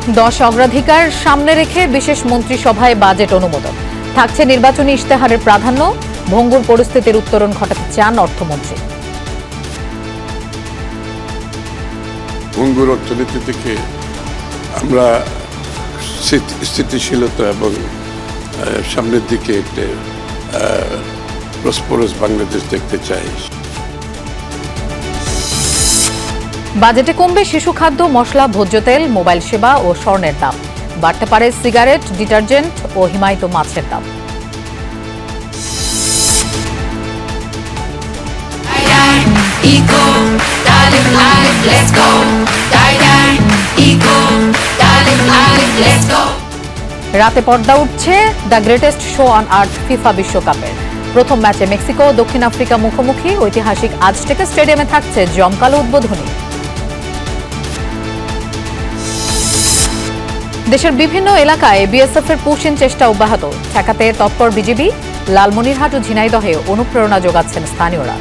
10 অগ্রাধিকার সামনে রেখে বিশেষ মন্ত্রিসভায় বাজেট অনুমোদন। থাকছে নির্বাচনী ইশতেহারের প্রাধান্য। ভঙ্গুর পরিস্থিতির উত্তরণ ঘটাতে চান অর্থমন্ত্রী। ভঙ্গুর অর্থনীতি থেকে আমরা স্থিতিশীলতা এবং সামনের দিকে একটা প্রসপরাস বাংলাদেশ দেখতে চাই। বাজেটে কমবে শিশু খাদ্য, মশলা, ভোজ্য তেল, মোবাইল সেবা ও স্বর্ণের দাম। বাড়তে পারে সিগারেট, ডিটারজেন্ট ও হিমায়িত মাছের দাম। রাতে পর্দা উঠছে the greatest show on earth FIFA বিশ্বকাপের। প্রথম ম্যাচে মেক্সিকো ও দক্ষিণ আফ্রিকা মুখোমুখি। ঐতিহাসিক আজটেকা স্টেডিয়ামে থাকছে জমকালো উদ্বোধনী। দেশের বিভিন্ন এলাকায় বিএসএফ এর পুশিন চেষ্টা অব্যাহত। ঠেকাতে তৎপর বিজিবি। লালমনিরহাট ও ঝিনাইদহে অনুপ্রেরণা যোগাচ্ছেন স্থানীয়রা।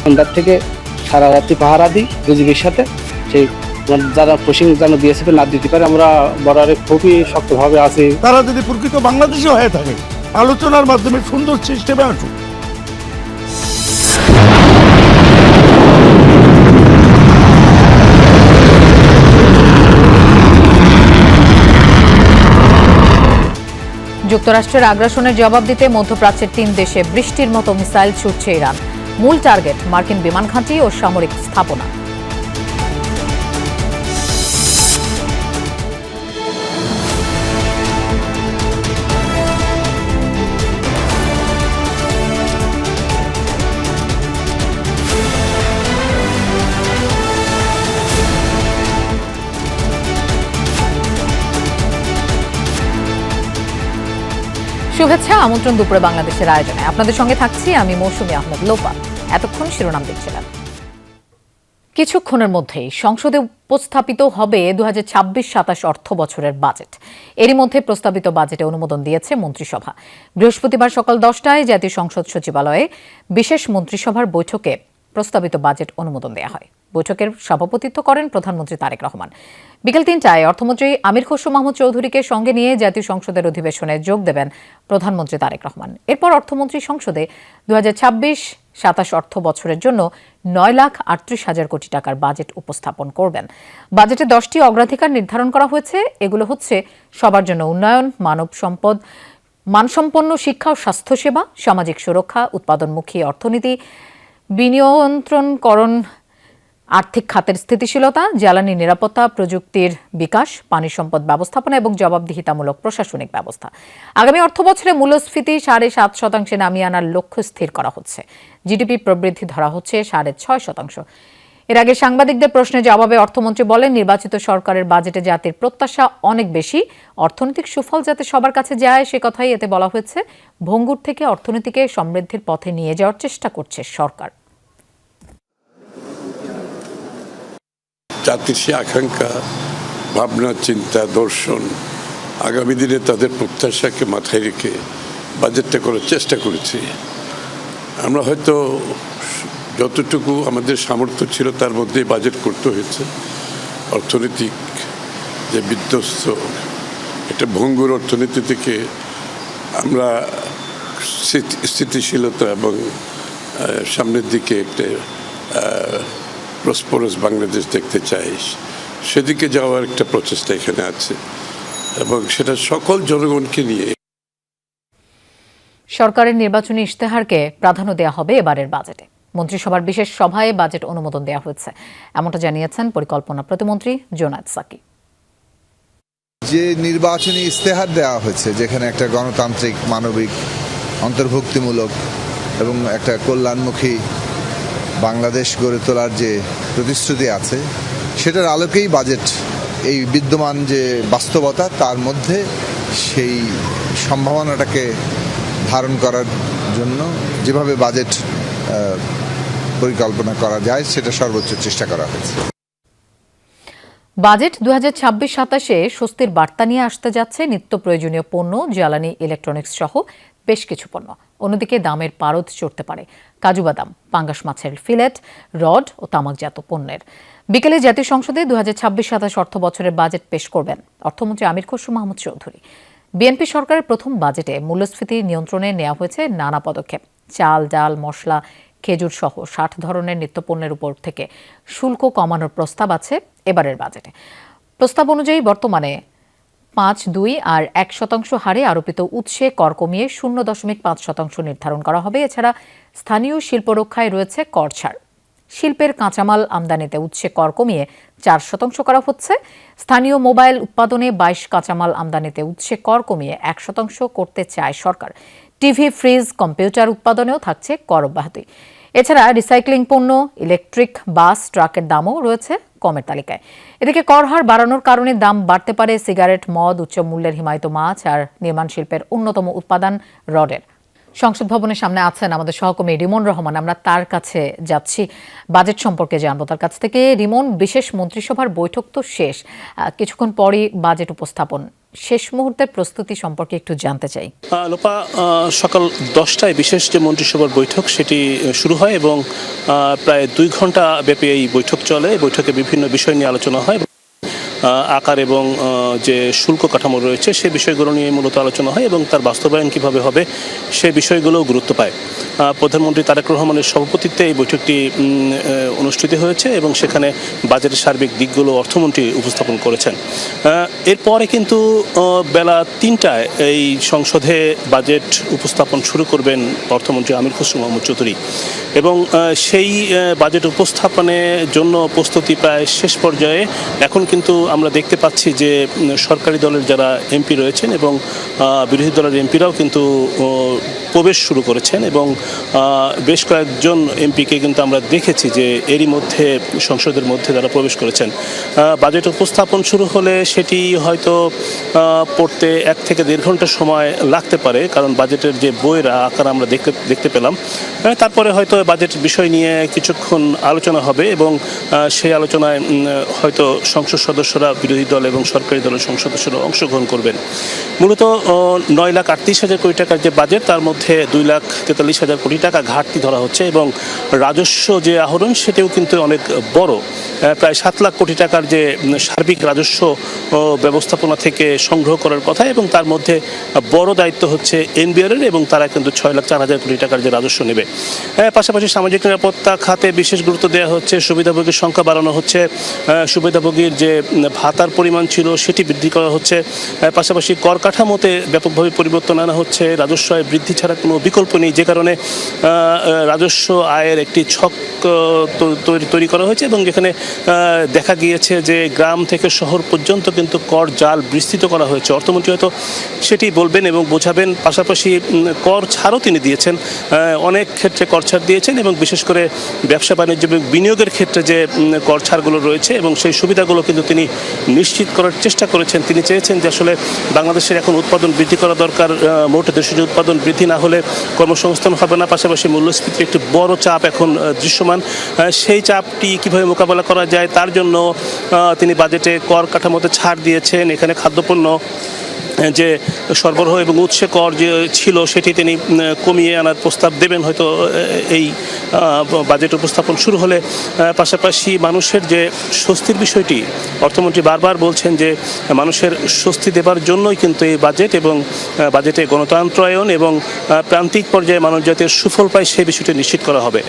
সন্ধ্যার থেকে সারা রাত্রি পাহারা দিই বিজিবির সাথে। সেই যারা পুশিং যেন বিএসএফ না দিতে পারে, আমরা বর্ডারে খুবই শক্তভাবে আছি। তারা যদি প্রকৃত বাংলাদেশি হয়ে থাকে, আলোচনার মাধ্যমে সুন্দর সিস্টেমে আসুক। যুক্তরাষ্ট্রের আগ্রাসনের জবাব দিতে মধ্যপ্রাচ্যের 3 দেশে বৃষ্টির মতো মিসাইল ছুটছে ইরান। মূল টার্গেট মার্কিন বিমান ঘাঁটি ও সামরিক স্থাপনা। শুভেচ্ছা, আমন্ত্রণ দুপুরে বাংলাদেশের আয়োজনে। আপনাদের সঙ্গে থাকছি আমি মৌসুমী আহমেদ লোপা। এতক্ষণ শিরোনাম দেখছিলাম। কিছুক্ষণের মধ্যেই সংসদে উপস্থাপিত হবে 2026-27 অর্থ বছরের বাজেট। এরই মধ্যে প্রস্তাবিত বাজেটে অনুমোদন দিয়েছে মন্ত্রিসভা। বৃহস্পতিবার সকাল 10টায় জাতীয় সংসদ সচিবালয়ে বিশেষ মন্ত্রিসভার বৈঠকে প্রস্তাবিত বাজেট অনুমোদন দেওয়া হয়। বৈঠকের সভাপতিত্ব করেন প্রধানমন্ত্রী তারেক রহমান। বিকেল 3টায় অর্থমন্ত্রী আমির খসরু মাহমুদ চৌধুরীকে সঙ্গে নিয়ে জাতীয় সংসদের অধিবেশনে যোগ দেবেন প্রধানমন্ত্রী তারেক রহমান। এরপর অর্থমন্ত্রী সংসদে 2026-27 অর্থ বছরের জন্য 9,38,000 কোটি টাকার বাজেট উপস্থাপন করবেন। বাজেটে 10টি অগ্রাধিকার নির্ধারণ করা হয়েছে। এগুলো হচ্ছে সবার জন্য উন্নয়ন, মানব সম্পদ, মানসম্পন্ন শিক্ষা ও স্বাস্থ্যসেবা, সামাজিক সুরক্ষা, উৎপাদনমুখী অর্থনীতি, বিনিয়ন্ত্রণকরণ, আর্থিক খাতের স্থিতিশীলতা, জ্বালানি নিরাপত্তা, প্রযুক্তির বিকাশ, পানি সম্পদ ব্যবস্থাপনা এবং জবাবদিহিতামূলক প্রশাসনিক ব্যবস্থা। আগামী অর্থবছরে মূল্যস্ফীতি 7.5% নামিয়ে আনার লক্ষ্য স্থির করা হচ্ছে। জিডিপি প্রবৃদ্ধি ধরা হচ্ছে 6.5%। এর আগে সাংবাদিকদের প্রশ্নের জবাবে অর্থমন্ত্রী বলেন, নির্বাচিত সরকারের বাজেটে জাতির প্রত্যাশা অনেক বেশি। অর্থনৈতিক সুফল যাতে সবার কাছে যায় সে কথাই এতে বলা হয়েছে। ভঙ্গুর থেকে অর্থনীতিকে সমৃদ্ধির পথে নিয়ে যাওয়ার চেষ্টা করছে সরকার। জাতির সে আকাঙ্ক্ষা, ভাবনা, চিন্তা, দর্শন, আগামী দিনে তাদের প্রত্যাশাকে মাথায় রেখে বাজেটটা করার চেষ্টা করেছি। আমরা হয়তো যতটুকু আমাদের সামর্থ্য ছিল তার মধ্যে বাজেট করতে হয়েছে। অর্থনৈতিক যে বিধ্বস্ত একটা ভঙ্গুর অর্থনীতি থেকে আমরা স্থিতিশীলতা এবং সামনের দিকে একটা প্রসপরাস বাংলাদেশ দেখতে চাই। সেদিকে যাওয়ার একটা প্রচেষ্টা এখানে আছে এবং সেটা সকল জনগণকে নিয়ে। সরকারের নির্বাচনী ইশতেহারকে প্রাধান্য দেওয়া হবে এবারের বাজেটে। মন্ত্রিসভার বিশেষ সভায় বাজেট অনুমোদন দেওয়া হয়েছে, এমনটা জানিয়েছেন পরিকল্পনা প্রতিমন্ত্রী জোনায়েদ সাকি। যে নির্বাচনী ইশতেহার দেওয়া হয়েছে, যেখানে একটা গণতান্ত্রিক, মানবিক, অন্তর্ভুক্তিমূলক এবং একটা কল্যাণমুখী বাংলাদেশ গড়ে তোলার যে প্রতিশ্রুতি আছে, সেটার আলোকেই বাজেট এই বিদ্যমান যে বাস্তবতা তার মধ্যে সেই সম্ভাবনাটাকে ধারণ করার জন্য যেভাবে বাজেট পরিকল্পনা করা যায় সেটা সর্বোচ্চ চেষ্টা করা হয়েছে। বাজেট 2026-27-এ স্বস্তির বার্তা নিয়ে আসতে যাচ্ছে নিত্য প্রয়োজনীয় পণ্য, জ্বালানি, ইলেকট্রনিক্স সহ বেশ কিছু পণ্য। অন্যদিকে দামের পারদ চড়তে পারে। কাজু বাদাম, পাঙ্গাস মাছের ফিলেট, রড ও তামাকজাত পণ্যের। বিকেলে জাতীয় সংসদে 2026-27 অর্থ বছরের বাজেট পেশ করবেন অর্থমন্ত্রী আমির খসরু মাহমুদ চৌধুরী। বিএনপি সরকারের প্রথম বাজেটে মূল্যস্ফীতি নিয়ন্ত্রণে নেওয়া হয়েছে নানা পদক্ষেপ। চাল, ডাল, মশলা, খেজুর সহ 60 ধরনের নিত্যপণ্যের উপর থেকে শুল্ক কমানোর প্রস্তাব আছে এবারের বাজেটে। প্রস্তাব অনুযায়ী বর্তমানে 5, 2 আর 1% হারে আরোপিত উৎসে কর কমিয়ে 0.5% নির্ধারণ করা হবে। এছাড়া স্থানীয় শিল্প রক্ষায় রয়েছে কর ছাড়। শিল্পের কাঁচামাল আমদানিতে উৎসে কর কমিয়ে 4% করা হচ্ছে। স্থানীয় মোবাইল উৎপাদনে 22, কাঁচামাল আমদানিতে উৎসে কর কমিয়ে 1% করতে চায় সরকার। টিভি, ফ্রিজ, কম্পিউটার উৎপাদনেও থাকছে কর অব্যাহতি। এছাড়া রিসাইক্লিং পণ্য, ইলেকট্রিক বাস, ট্রাকের দামও রয়েছে কমের তালিকায়। এদিকে কর হার বাড়ানোর কারণে দাম বাড়তে পারে সিগারেট, মদ, উচ্চ মূল্যের হিমায়িত মাছ আর নির্মাণ শিল্পের অন্যতম উৎপাদন রডের। সংসদ ভবনের সামনে আছেন আমাদের সহকর্মী রিমন রহমান। আমরা তার কাছে যাচ্ছি, বাজেট সম্পর্কে জানবো তার কাছ থেকে। রিমন, বিশেষ মন্ত্রিসভার বৈঠক তো শেষ, কিছুক্ষণ পরই বাজেট উপস্থাপন, শেষ মুহূর্তের প্রস্তুতি সম্পর্কে একটু জানতে চাই। লোপা, সকাল 10টায় বিশেষ যে মন্ত্রিসভার বৈঠক সেটি শুরু হয় এবং প্রায় 2 ঘন্টা ব্যাপী এই বৈঠক চলে। বৈঠকে বিভিন্ন বিষয় নিয়ে আলোচনা হয়। আকার এবং যে শুল্ক কাঠামো রয়েছে সে বিষয়গুলো নিয়ে মূলত আলোচনা হয় এবং তার বাস্তবায়ন কিভাবে হবে সে বিষয়গুলোও গুরুত্ব পায়। প্রধানমন্ত্রী তারেক রহমানের সভাপতিত্বে এই বৈঠকটি অনুষ্ঠিত হয়েছে এবং সেখানে বাজেটের সার্বিক দিকগুলো অর্থমন্ত্রী উপস্থাপন করেছেন। এরপরে কিন্তু বেলা 3টায় এই সংসদে বাজেট উপস্থাপন শুরু করবেন অর্থমন্ত্রী আমির খসরু মাহমুদ চৌধুরী এবং সেই বাজেট উপস্থাপনের জন্য প্রস্তুতি প্রায় শেষ পর্যায়ে। এখন কিন্তু আমরা দেখতে পাচ্ছি যে সরকারি দলের যারা এমপি রয়েছেন এবং বিরোধী দলের এমপিরাও কিন্তু প্রবেশ শুরু করেছেন এবং বেশ কয়েকজন এমপিকে কিন্তু আমরা দেখেছি যে এরই মধ্যে সংসদের মধ্যে তারা প্রবেশ করেছেন। বাজেট উপস্থাপন শুরু হলে সেটি হয়তো পড়তে 1 থেকে 1.5 ঘন্টা সময় লাগতে পারে, কারণ বাজেটের যে বইয়ের আকার আমরা দেখতে পেলাম। তারপরে হয়তো বাজেটের বিষয় নিয়ে কিছুক্ষণ আলোচনা হবে এবং সেই আলোচনায় হয়তো সংসদ সদস্যরা, বিরোধী দল এবং সরকারি দলের সংসদ সদস্যরা অংশগ্রহণ করবেন। মূলত 9,38,000 কোটি টাকার যে বাজেট, তার মধ্যে 2,43,000 কোটি টাকা ঘাটতি ধরা হচ্ছে এবং রাজস্ব যে আহরণ সেটাও কিন্তু অনেক বড়। প্রায় 7 লাখ কোটি টাকার যে সার্বিক রাজস্ব ব্যবস্থাপনা থেকে সংগ্রহ করার কথা এবং তার মধ্যে বড় দায়িত্ব হচ্ছে এনবিআরের এবং তারা কিন্তু 6,04,000 কোটি টাকার যে রাজস্ব নেবে। পাশাপাশি সামাজিক নিরাপত্তা খাতে বিশেষ গুরুত্ব দেওয়া হচ্ছে, সুবিধাভোগীর সংখ্যা বাড়ানো হচ্ছে, সুবিধাভোগীর যে ভাতার পরিমাণ ছিল সেটি বৃদ্ধি করা হচ্ছে। পাশাপাশি কর কাঠামোতে ব্যাপকভাবে পরিবর্তন আনা হচ্ছে। রাজস্ব আয় বৃদ্ধি ছাড়া কোনো বিকল্প নেই, যে কারণে রাজস্ব আয়ের একটি ছক তৈরি করা হয়েছে এবং যেখানে দেখা গিয়েছে যে গ্রাম থেকে শহর পর্যন্ত কিন্তু কর জাল বিস্তৃত করা হয়েছে। অর্থমন্ত্রী হয়তো সেটি বলবেন এবং বোঝাবেন। পাশাপাশি কর ছাড়ও তিনি দিয়েছেন, অনেক ক্ষেত্রে কর ছাড় দিয়েছেন এবং বিশেষ করে ব্যবসা বাণিজ্য এবং বিনিয়োগের ক্ষেত্রে যে কর ছাড়গুলো রয়েছে এবং সেই সুবিধাগুলো কিন্তু তিনি নিশ্চিত করার চেষ্টা করেছেন। তিনি চেয়েছেন যে আসলে বাংলাদেশের এখন উৎপাদন বৃদ্ধি করা দরকার, মোট দেশজ উৎপাদন বৃদ্ধি না হলে কর্মসংস্থান হবে না। পাশাপাশি মূল্যস্ফীতির একটি বড় চাপ এখন দৃশ্যমান, সেই চাপটি কীভাবে মোকাবেলা করা যায় তার জন্য তিনি বাজেটে কর কাঠামোতে ছাড় দিয়েছেন। এখানে খাদ্যপণ্য যে সরবরাহ এবং উৎসে কর যে ছিল সেটি তিনি কমিয়ে আনার প্রস্তাব দেবেন হয়তো এই বাজেট উপস্থাপন শুরু হলে। পাশাপাশি মানুষের যে স্বস্তির বিষয়টি অর্থমন্ত্রী বারবার বলছেন যে মানুষের স্বস্তি দেবার জন্যই কিন্তু এই বাজেট এবং বাজেটে গণতন্ত্রায়ন এবং প্রান্তিক পর্যায়ে মানব জাতির সুফল পায় সেই বিষয়টি নিশ্চিত করা হবে।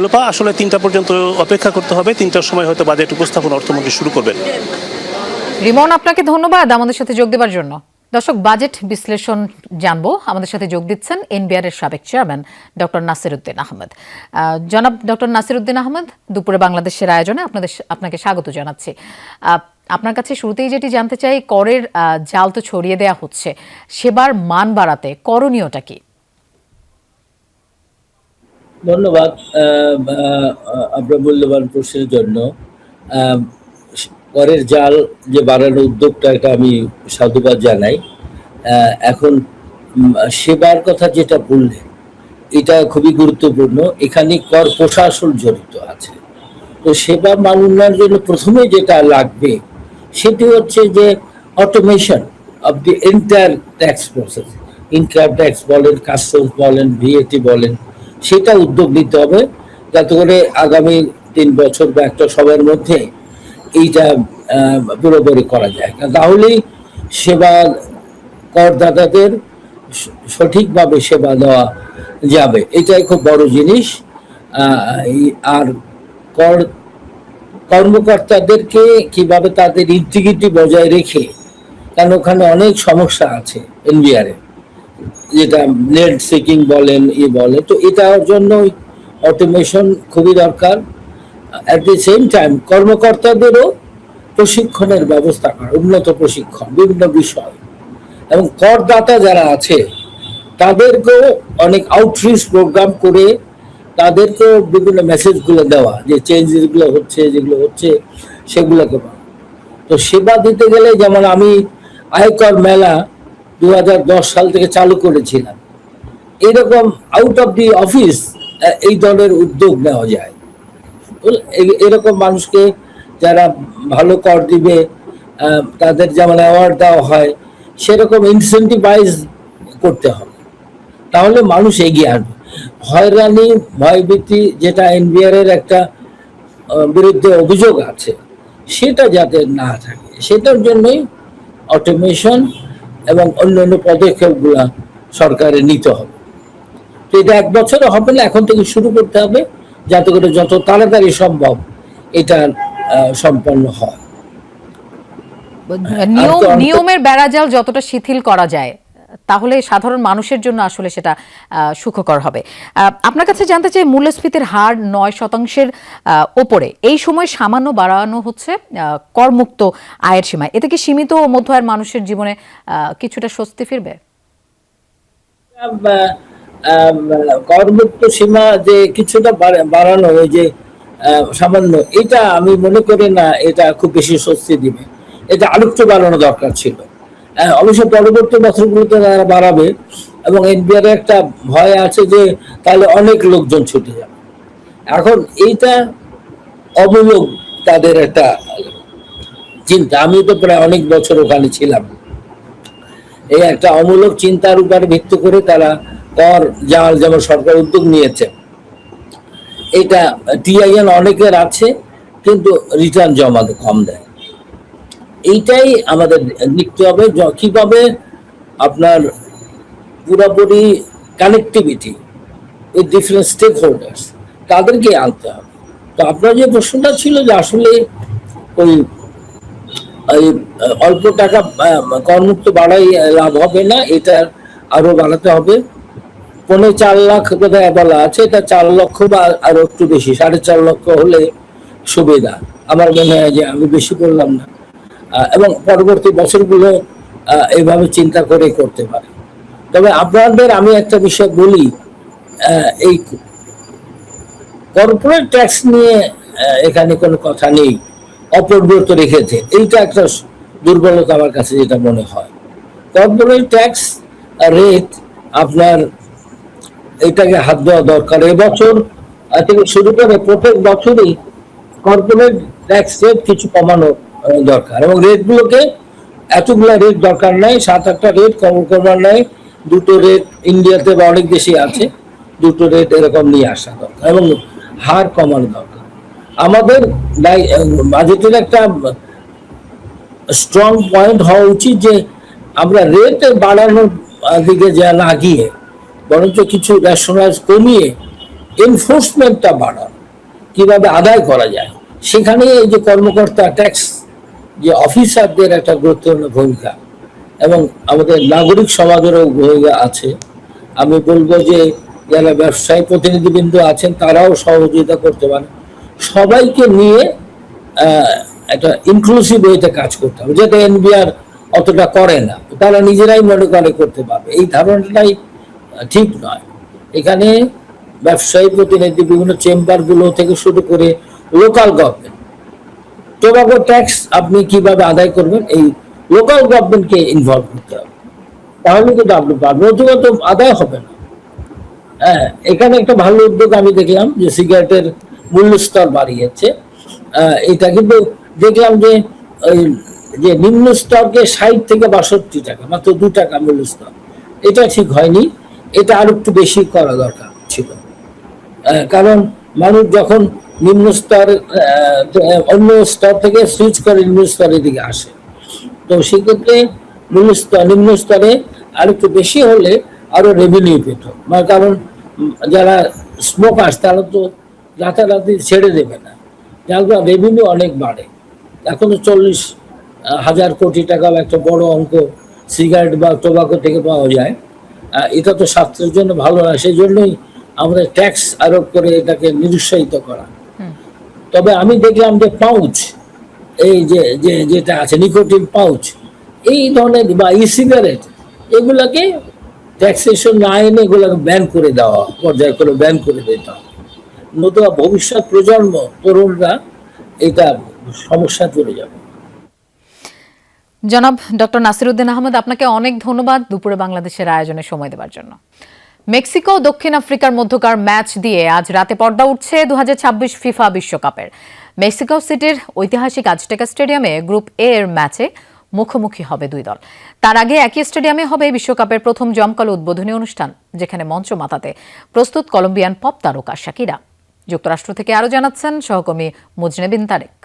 লোপা, আসলে 3টা পর্যন্ত অপেক্ষা করতে হবে। 3টার সময় হয়তো বাজেট উপস্থাপন অর্থমন্ত্রী শুরু করবেন। রিমন, আপনাকে ধন্যবাদ আমাদের সাথে যোগ দেওয়ার জন্য। দর্শক, বাজেট বিশ্লেষণ জানবো, আমাদের সাথে যোগ দিচ্ছেন এনবিআর এর সাবেক চেয়ারম্যান ডক্টর নাসিরউদ্দিন আহমেদ। জনাব ডক্টর নাসিরউদ্দিন আহমেদ, দুপুরে বাংলাদেশের আয়োজনে আপনাকে স্বাগত জানাচ্ছি। আপনার কাছে শুরুতেই যেটি জানতে চাই, করের জাল তো ছড়িয়ে দেয়া হচ্ছে, সেবার মান বাড়াতে করণীয়টা কি? ধন্যবাদ আপনার মূল্যবান প্রশ্নের জন্য। করের জাল যে বাড়ানোর উদ্যোগটা, এটা আমি সাধুবাদ জানাই। এখন সেবার কথা যেটা বললেন, এটা খুবই গুরুত্বপূর্ণ। এখানে কর প্রশাসন জড়িত আছে। তো সেবা মান উন্নয়নের জন্য প্রথমে যেটা লাগবে সেটি হচ্ছে যে automation of the entire tax process. Income tax বলেন, কাস্টমস বলেন, ভিএটি বলেন, সেটা উদ্যোগ নিতে হবে, যাতে করে আগামী 3 বছর বা একটা সময়ের মধ্যে এইটা পুরোপুরি করা যায়। তাহলেই সেবা করদাতাদের সঠিকভাবে সেবা দেওয়া যাবে, এটাই খুব বড় জিনিস। আর কর কর্মকর্তাদেরকে কিভাবে তাদের ইন্টিগ্রিটি বজায় রেখে, কারণ ওখানে অনেক সমস্যা আছে এনবিআর এ, যেটা নেট সিকিং বলেন বলেন, তো এটার জন্য অটোমেশন খুবই দরকার। অ্যাট দি সেম টাইম কর্মকর্তাদেরও প্রশিক্ষণের ব্যবস্থা করা, উন্নত প্রশিক্ষণ বিভিন্ন বিষয়, এবং করদাতা যারা আছে তাদেরকেও অনেক আউটরিচ প্রোগ্রাম করে তাদেরকেও বিভিন্ন মেসেজগুলো দেওয়া, যে চেঞ্জেসগুলো হচ্ছে, যেগুলো হচ্ছে সেগুলোকে বলা। তো সেবা দিতে গেলে, যেমন আমি আয়কর মেলা 2010 সাল থেকে চালু করেছিলাম, এরকম আউট অফ দি অফিস এই ধরনের উদ্যোগ নেওয়া যায়। এরকম মানুষকে যারা ভালো কর দিবে তাদের যেমন অ্যাওয়ার্ড দেওয়া হয়, সেরকম ইনসেন্টিভাইজ করতে হবে, তাহলে মানুষ এগিয়ে আসবে। হয়রানি ভয়ভীতি যেটা এনবিআর এর একটা বিরুদ্ধে অভিযোগ আছে, সেটা যাতে না থাকে, সেটার জন্যই অটোমেশন এবং অন্যান্য পদক্ষেপগুলো সরকারের নিতে হবে। তো এটা 1 বছরে হবে না, এখন থেকে শুরু করতে হবে, যাতে করে যত তাড়াতাড়ি সম্ভব এটা সম্পন্ন হয়। নিয়মের বেড়াজাল যতটা শিথিল করা যায়, তাহলে সাধারণ মানুষের জন্য আসলে সেটা সুখকর হবে। আপনার কাছে জানতে চাই, মূল্যস্ফীতির হার 9% ওপরে, এই সময় সামান্য বাড়ানো হচ্ছে করমুক্ত আয়ের সীমা, এতে কি সীমিত ও মধ্য আয়ের মানুষের জীবনে কিছুটা স্বস্তি ফিরবে? করমুক্ত সীমা যে কিছুটা বাড়ানো, ওই যে সামান্য, এটা আমি মনে করি না এটা খুব বেশি স্বস্তি দিবে। এটা আরেকটু বাড়ানো দরকার ছিল। অবশ্য পরবর্তী বছরগুলোতে তারা বাড়াবে, এবং এনবিআর একটা ভয় আছে যে তাহলে অনেক লোকজন ছুটে যাবে। এখন এইটা অমূলক তাদের একটা চিন্তা। আমি তো প্রায় অনেক বছর ওখানে ছিলাম। এই একটা অমূলক চিন্তার উপরে ভিত্তি করে তারা কর জাল, যেমন সরকার উদ্যোগ নিয়েছে, এটা টিআইএন অনেকের আছে কিন্তু রিটার্ন জমা কম দেয়। এইটাই আমাদের দেখতে হবে, কিভাবে আপনার পুরোপুরি connectivity with different stakeholders তাদেরকে আনতে হবে। তো আপনার যে প্রশ্নটা ছিল যে আসলে ওই অল্প টাকা করমুক্ত বাড়াই লাভ হবে না, এটা আরো বাড়াতে হবে। 4.5 লাখ বোধহয় বলা আছে, এটা 4 লক্ষ বা আরো একটু বেশি, 4.5 লক্ষ হলে সুবিধা। আমার মনে হয় যে আমি বেশি বললাম না, এবং পরবর্তী বছরগুলো এইভাবে চিন্তা করে করতে পারে। তবে আপনাদের আমি একটা বিষয় বলি, এই কর্পোরেট ট্যাক্স নিয়ে এখানে কোনো কথা নেই, অপরিবর্তিত রেখেছে, এইটা একটা দুর্বলতা আমার কাছে যেটা মনে হয়। কর্পোরেট ট্যাক্স রেট আপনার এটাকে হাত দেওয়া দরকার। এবছর থেকে শুরু করে প্রত্যেক বছরই কর্পোরেট ট্যাক্স রেট কিছু কমানো দরকার, এবং রেটগুলোকে এতগুলো রেট দরকার নাই, 7-8টা রেট কমার নাই, 2টো রেট ইন্ডিয়াতে বা অনেক দেশে আছে, 2টো রেট এরকম নিয়ে আসা দরকার, এবং হার কমানো দরকার। আমাদের বাজেটের একটা স্ট্রং পয়েন্ট হওয়া উচিত যে আমরা রেট বাড়ানোর দিকে যা না গিয়ে বরঞ্চ কিছু রেশনালাইজ কমিয়ে এনফোর্সমেন্টটা বাড়ানো, কিভাবে আদায় করা যায়, সেখানে এই যে কর্মকর্তা ট্যাক্স যে অফিসারদের একটা গুরুত্বপূর্ণ ভূমিকা, এবং আমাদের নাগরিক সমাজেরও ভূমিকা আছে। আমি বলবো যে যারা ব্যবসায়ী প্রতিনিধিবৃন্দ আছেন তারাও সহযোগিতা করতে পারে, সবাইকে নিয়ে একটা ইনক্লুসিভ ওয়েতে কাজ করতে হবে, যেটা এনবিআর অতটা করে না, তারা নিজেরাই মনে করে করতে পারবে, এই ধারণাটাই ঠিক নয়। এখানে ব্যবসায়ী প্রতিনিধি, বিভিন্ন চেম্বারগুলো থেকে শুরু করে লোকাল গভর্নমেন্ট, টোবাকো ট্যাক্স আপনি কিভাবে আদায় করবেন, এই লোকাল গভর্নমেন্টকে ইনভলভ করতে হবে, তাহলে কিন্তু আপনি পারবেন, অথবা তো আদায় হবে না। হ্যাঁ, এখানে একটা ভালো উদ্যোগ আমি দেখলাম যে সিগারেটের মূল্য স্তর বাড়িয়েছে। এটা কিন্তু দেখলাম যে ওই যে নিম্ন স্তরকে 60 থেকে 62 টাকা, মাত্র 2 টাকা মূল্য স্তর, এটা ঠিক হয়নি, এটা আর একটু বেশি করা দরকার ছিল। কারণ মানুষ যখন নিম্ন স্তর অন্য স্তর থেকে সুইচ করে নিম্ন স্তরের দিকে আসে, তো সেক্ষেত্রে নিম্ন স্তরে আর একটু বেশি হলে আরো রেভিনিউ পেত। কারণ যারা স্মোকার্স তারা তো রাতারাতি ছেড়ে দেবে না, যার রেভিনিউ অনেক বাড়ে। এখনো 40,000 কোটি টাকা একটা বড় অঙ্ক সিগারেট বা টোবাকো থেকে পাওয়া যায়। এটা তো স্বাস্থ্যের জন্য ভালো না, সেই জন্যই আমাদের ট্যাক্স আরোপ করে এটাকে নিরুৎসাহিত করা। তবে আমি দেখলাম যে পাউচ, এই যে যেটা আছে নিকোটিন পাউচ, এই ধরনের বা ই সিগারেট, এগুলাকে ট্যাক্সেশন না এনে এগুলোকে ব্যান করে দেওয়া, পর্যায় করে ব্যান করে দিতে হবে। নতুবা ভবিষ্যৎ প্রজন্ম তরুণরা এটা সমস্যা পড়ে যাবে। জনাব ডক্টর নাসিরউদ্দিন আহমেদ, আপনাকে অনেক ধন্যবাদ দুপুরে বাংলাদেশের আয়োজনে সময় দেওয়ার জন্য। মেক্সিকো ও দক্ষিণ আফ্রিকার মধ্যকার ম্যাচ দিয়ে আজ রাতে পর্দা উঠছে 2026 ফিফা বিশ্বকাপের। মেক্সিকো সিটির ঐতিহাসিক আজটেকা স্টেডিয়ামে গ্রুপ এ এর ম্যাচে মুখোমুখি হবে দুই দল। তার আগে একই স্টেডিয়ামে হবে বিশ্বকাপের প্রথম জমকালো উদ্বোধনী অনুষ্ঠান, যেখানে মঞ্চ মাতাতে প্রস্তুত কলম্বিয়ান পপ তারকা শাকিরা। যুক্তরাষ্ট্র থেকে আরও জানাচ্ছেন সহকর্মী মুজনে বিন তারেক।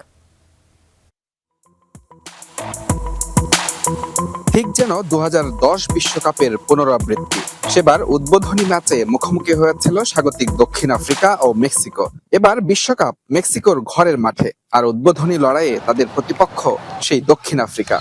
ঠিক যেন 2010 বিশ্বকাপের পুনরাবৃত্তি। সেবার উদ্বোধনী ম্যাচে মুখোমুখি হয়েছিল স্বাগতিক দক্ষিণ আফ্রিকা ও মেক্সিকো। এবার বিশ্বকাপ মেক্সিকোর ঘরের মাঠে, আর উদ্বোধনী লড়াইয়ে তাদের প্রতিপক্ষ সেই দক্ষিণ আফ্রিকা।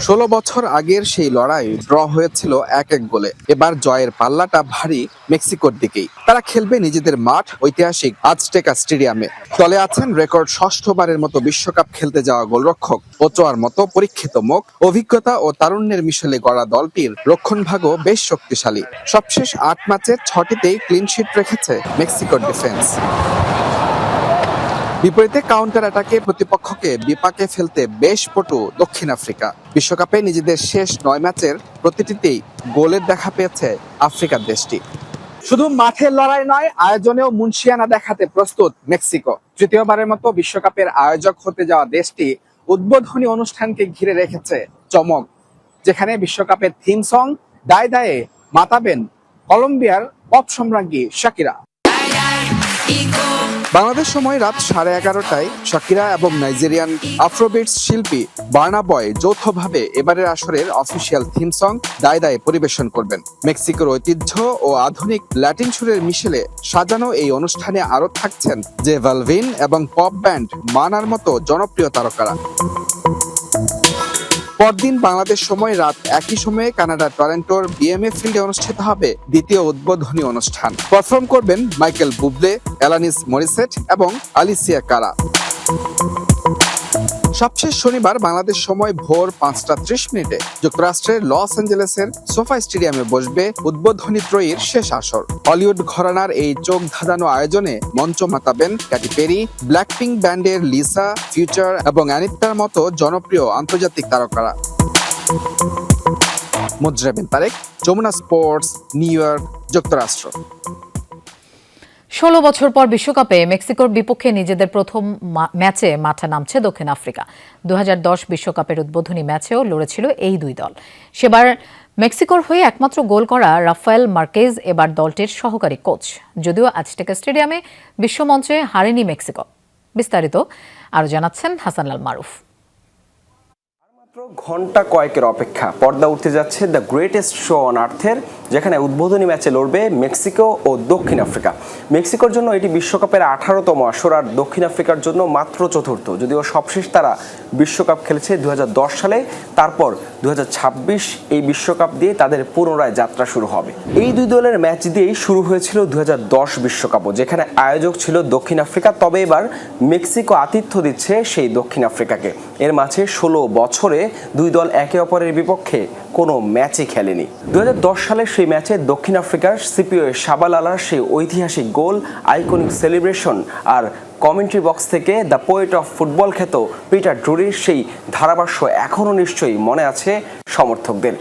16 বছর আগের সেই লড়াই ড্র হয়েছিল 1-1 গোলে। এবার জয়ের পাল্লাটা ভারী মেক্সিকোর দিকেই। তারা খেলবে নিজেদের মাঠ ঐতিহাসিক আজটেকা স্টেডিয়ামে। দলে আছেন রেকর্ড 6ষ্ঠবারের মতো বিশ্বকাপ খেলতে যাওয়া গোলরক্ষক ওচোয়ার মতো পরীক্ষিত মুখ। অভিজ্ঞতা ও তারুণ্যের মিশেলে গড়া দলটির রক্ষণভাগও বেশ শক্তিশালী। সবশেষ 8 ম্যাচের 6টিতেই ক্লিনশিট রেখেছে মেক্সিকোর ডিফেন্স। বিপরীতে কাউন্টার অ্যাটাকে প্রতিপক্ষকে বিপাকে ফেলতে বেশ পটু দক্ষিণ আফ্রিকা। বিশ্বকাপে নিজেদের শেষ 9 ম্যাচের প্রতিটিতেই গোলের দেখা পেয়েছে আফ্রিকার দেশটি। শুধু মাঠের লড়াই নয়, আয়োজনেও মুনশিয়ানা দেখাতে প্রস্তুত মেক্সিকো। তৃতীয়বারের মতো বিশ্বকাপের আয়োজক হতে যাওয়া দেশটি উদ্বোধনী অনুষ্ঠানকে ঘিরে রেখেছে চমক, যেখানে বিশ্বকাপের থিম সং দায় দায়ে মাতাবেন কলম্বিয়ার পপ সম্রাজ্ঞী শাকিরা। বাংলাদেশ সময় রাত 11:30টায় শাকিরা এবং নাইজেরিয়ান আফ্রোবিটস শিল্পী বার্না বয় যৌথভাবে এবারের আসরের অফিসিয়াল থিম সং দায় দায়ে পরিবেশন করবেন। মেক্সিকোর ঐতিহ্য ও আধুনিক ল্যাটিন সুরের মিশেলে সাজানো এই অনুষ্ঠানে আরো থাকছেন জে বালভিন এবং পপ ব্যান্ড মানার মতো জনপ্রিয় তারকারা। পরদিন বাংলাদেশ সময় রাত একই সময়ে কানাডার টরন্টোর বিএমএ ফিল্ডে অনুষ্ঠিত হবে দ্বিতীয় উদ্বোধনী অনুষ্ঠান। পারফর্ম করবেন মাইকেল বুবলে, এলানিস মরিসেট এবং আলিসিয়া কারা। সবশেষ শনিবার বাংলাদেশ সময় ভোর 5:30 যুক্তরাষ্ট্রের লস অ্যাঞ্জেলেসের সোফা স্টেডিয়ামে বসবে উদ্বোধনী ত্রয়ীর শেষ আসর। হলিউড ঘরানার এই চোখ ধাঁধানো আয়োজনে মঞ্চ মাতাবেন ক্যাটি পেরি, ব্ল্যাকপিঙ্ক ব্যান্ডের লিসা, ফিউচার এবং অ্যানিত্তার মতো জনপ্রিয় আন্তর্জাতিক তারকারা। Mujre bin Tarek, Jamuna sports, New York, যুক্তরাষ্ট্র। 16 বছর পর বিশ্বকাপে মেক্সিকোর বিপক্ষে নিজেদের প্রথম ম্যাচে মাঠে নামছে দক্ষিণ আফ্রিকা। 2010 বিশ্বকাপের উদ্বোধনী ম্যাচেও লড়েছিল এই দুই দল। সেবার মেক্সিকোর হয়ে একমাত্র গোল করা রাফায়েল মার্কেজ এবার দলটির সহকারী কোচ। যদিও আজটেকা স্টেডিয়ামে বিশ্বমঞ্চে হারেনি মেক্সিকো। বিস্তারিত আরও জানাচ্ছেন হাসানলাল মারুফ। ঘন্টা কয়েকের অপেক্ষা, পর্দা উঠতে যাচ্ছে দ্য গ্রেটেস্ট শো অন আর্থের, যেখানে উদ্বোধনী ম্যাচে লড়বে মেক্সিকো ও দক্ষিণ আফ্রিকা। মেক্সিকোর জন্য এটি বিশ্বকাপের 18তম আসর, আর দক্ষিণ আফ্রিকার জন্য মাত্র 4র্থ। যদিও সবশেষ তারা বিশ্বকাপ খেলেছে 2010 সালে, তারপর 2026 এই বিশ্বকাপ দিয়ে তাদের পুনরায় যাত্রা শুরু হবে। এই দুই দলের ম্যাচ দিয়েই শুরু হয়েছিল 2010 বিশ্বকাপও, যেখানে আয়োজক ছিল দক্ষিণ আফ্রিকা। তবে এবার মেক্সিকো আতিথ্য দিচ্ছে সেই দক্ষিণ আফ্রিকাকে। এর মাঝে 16 বছরে দুই দল একে অপরের বিপক্ষে কোনো ম্যাচই খেলেনি। 2010 সালের সেই ম্যাচে দক্ষিণ আফ্রিকার সিপিও শাবালালার সেই ঐতিহাসিক গোল, আইকনিক সেলিব্রেশন আর কমেন্ট্রি বক্স থেকে দ্য পোয়েট অফ ফুটবল খ্যাত পিটার ড্রুরির সেই ধারাভাষ্য এখনও নিশ্চয়ই মনে আছে সমর্থকদের।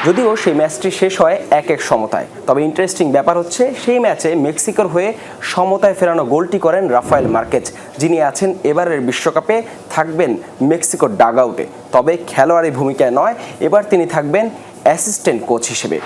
যদিও সেই ম্যাচটি শেষ হয় 1-1 সমতায়। তবে ইন্টারেস্টিং ব্যাপার হচ্ছে, সেই ম্যাচে মেক্সিকোর হয়ে সমতায় ফেরানো গোলটি করেন রাফায়েল মার্কেজ, যিনি আছেন এবারের বিশ্বকাপে থাকবেন মেক্সিকোর ডাগআউটে। তবে খেলোয়াড়ি ভূমিকায় নয়, এবার তিনি থাকবেন অ্যাসিস্ট্যান্ট কোচ হিসেবে।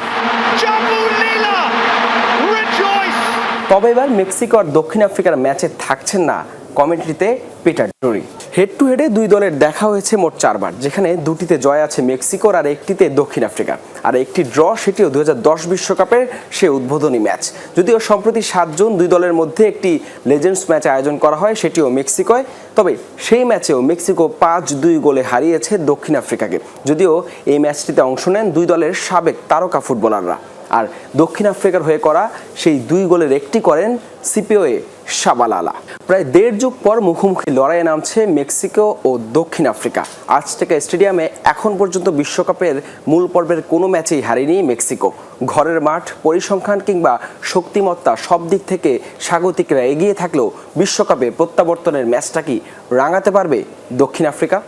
তবে এবার মেক্সিকো আর দক্ষিণ আফ্রিকার ম্যাচে থাকছেন না কমেন্ট্রিতে পিটার ড্রুরি। হেড টু হেডে দুই দলের দেখা হয়েছে মোট 4 বার, যেখানে দুটিতে জয় আছে মেক্সিকোর আর একটিতে দক্ষিণ আফ্রিকার, আর একটি ড্র, সেটিও 2010 বিশ্বকাপের সে উদ্বোধনী ম্যাচ। যদিও সম্প্রতি 7 জুন দুই দলের মধ্যে একটি লেজেন্ডস ম্যাচ আয়োজন করা হয়, সেটিও মেক্সিকোয়। তবে সেই ম্যাচেও মেক্সিকো 5-2 গোলে হারিয়েছে দক্ষিণ আফ্রিকাকে। যদিও এই ম্যাচটিতে অংশ নেন দুই দলের সাবেক তারকা ফুটবলাররা, আর দক্ষিণ আফ্রিকার হয়ে করা সেই 2 গোলের একটি করেন সিপিওয়ে শাবালালা। প্রায় 1.5 যুগ পর মুখোমুখি লড়াইয়ে নামছে মেক্সিকো ও দক্ষিণ আফ্রিকা। আজটেকা স্টেডিয়ামে এখন পর্যন্ত বিশ্বকাপের মূল পর্বের কোনো ম্যাচেই হারেনি মেক্সিকো। ঘরের মাঠ, পরিসংখ্যান কিংবা শক্তিমত্তা সব দিক থেকে স্বাগতিকরা এগিয়ে থাকলেও বিশ্বকাপে প্রত্যাবর্তনের ম্যাচটা কি রাঙাতে পারবে দক্ষিণ আফ্রিকা?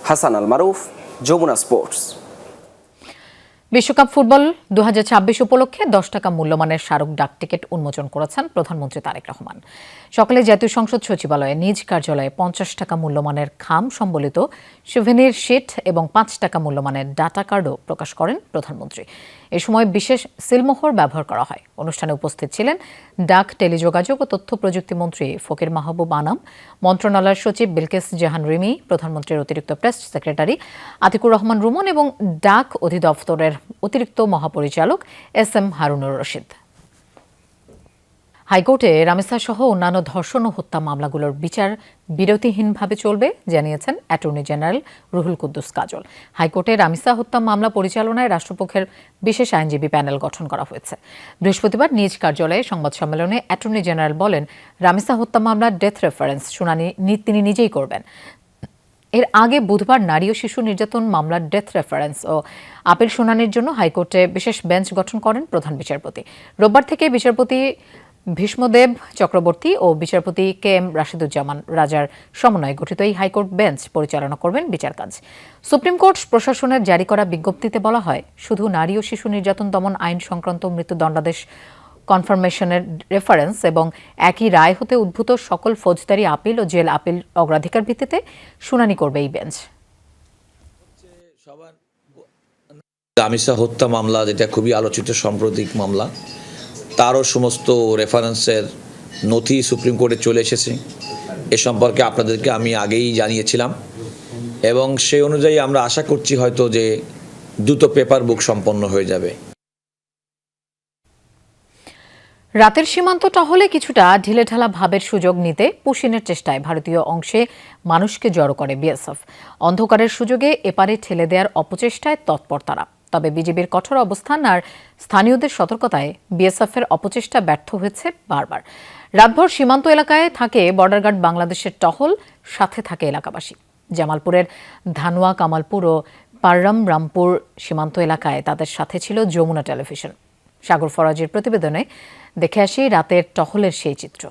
হাসান আল মারুফ, যমুনা স্পোর্টস। বিশ্বকাপ ফুটবল 2026 উপলক্ষে 10 টাকা মূল্যমানের স্মারক ডাক টিকিট উন্মোচন করেছেন প্রধানমন্ত্রী তারেক রহমান। সকালে জাতীয় সংসদ সচিবালয়ে নিজ কার্যালয়ে 50 টাকা মূল্যমানের খাম সম্বলিত সুভেনির শিট এবং 5 টাকা মূল্যমানের ডাটা কার্ডও প্রকাশ করেন প্রধানমন্ত্রী। এ সময় বিশেষ সিলমোহর ব্যবহার করা হয়। অনুষ্ঠানে উপস্থিত ছিলেন ডাক, টেলিযোগাযোগ ও তথ্য প্রযুক্তি মন্ত্রী ফকির মাহবুব আনাম, মন্ত্রণালয়ের সচিব বিলকিস জাহান রিমি, প্রধানমন্ত্রীর অতিরিক্ত প্রেস সেক্রেটারি আতিকুর রহমান রুমন এবং ডাক অধিদপ্তরের অতিরিক্ত মহাপরিচালক SM হারুনুর রশিদ। হাইকোর্টে রামেসা সহ অন্যান্য ধর্ষণ ও হত্যা মামলাগুলোর বিচার বিরতিহীনভাবে চলবে জানিয়েছেন অ্যাটর্নি জেনারেল রুহুল কুদ্দুস কাজল। হাইকোর্টে রামেসা হত্যা মামলা পরিচালনায় রাষ্ট্রপক্ষের বিশেষ আইনজীবী প্যানেল গঠন করা হয়েছে। বৃহস্পতিবার নিজ কার্যালয়ে সংবাদ সম্মেলনে অ্যাটর্নি জেনারেল বলেন, রামেসা হত্যা মামলার ডেথ রেফারেন্স শুনানি তিনি নিজেই করবেন। এর আগে বুধবার নারী ও শিশু নির্যাতন মামলার ডেথ রেফারেন্স ও আপিল শুনানির জন্য হাইকোর্টে বিশেষ বেঞ্চ গঠন করেন প্রধান বিচারপতি। রোববার থেকে বিচারপতি ভীষ্মদেব চক্রবর্তী ও বিচারপতি KM রাশিদুজ্জামান রাজার সমন্বয়ে গঠিত এই হাইকোর্ট বেঞ্চ পরিচালনা করবেন বিচার কাজ। সুপ্রিম কোর্ট প্রশাসনের জারি করা বিজ্ঞপ্তিতে বলা হয়, শুধু নারী ও শিশু নির্যাতন দমন আইন সংক্রান্ত মৃত্যুদণ্ডাদেশ কনফার্মেশনের রেফারেন্স এবং একই রায় হতে উদ্ভূত সকল ফৌজদারি আপিল ও জেল আপিল অগ্রাধিকার ভিত্তিতে শুনানি করবে এই বেঞ্চ। রামেসা হত্যা মামলা, যেটা খুবই আলোচিত সাম্প্রতিক মামলা, তারও সমস্ত রেফারেন্সের নথি সুপ্রিম কোর্টে চলে এসেছে। এ সম্পর্কে আপনাদেরকে আমি আগেই জানিয়েছিলাম এবং সেই অনুযায়ী আমরা আশা করছি হয়তো যে দ্রুত পেপার বুক সম্পন্ন হয়ে যাবে। রাতের সীমান্ত টহলে কিছুটা ঢিলেঢালা ভাবের সুযোগ নিতে পুশিনের চেষ্টায় ভারতীয় অংশে মানুষকে জড়ো করে বিএসএফ। অন্ধকারের সুযোগে এপারে ঠেলে দেওয়ার অপচেষ্টায় তৎপর তারা। তবে বিজিবির কঠোর অবস্থান আর স্থানীয়দের সতর্কতায় বিএসএফের অপচেষ্টা ব্যর্থ হয়েছে বারবার। রাতভর সীমান্ত এলাকায় থাকে বর্ডার গার্ড বাংলাদেশের টহল, সাথে থাকে এলাকাবাসী। জামালপুরের ধানুয়া, কামালপুর ও পাররামরামপুর সীমান্ত এলাকায় তাদের সাথে ছিল যমুনা টেলিভিশন। সাগর ফরাজের প্রতিবেদনে দেখে আসি রাতের টহলের সেই চিত্র।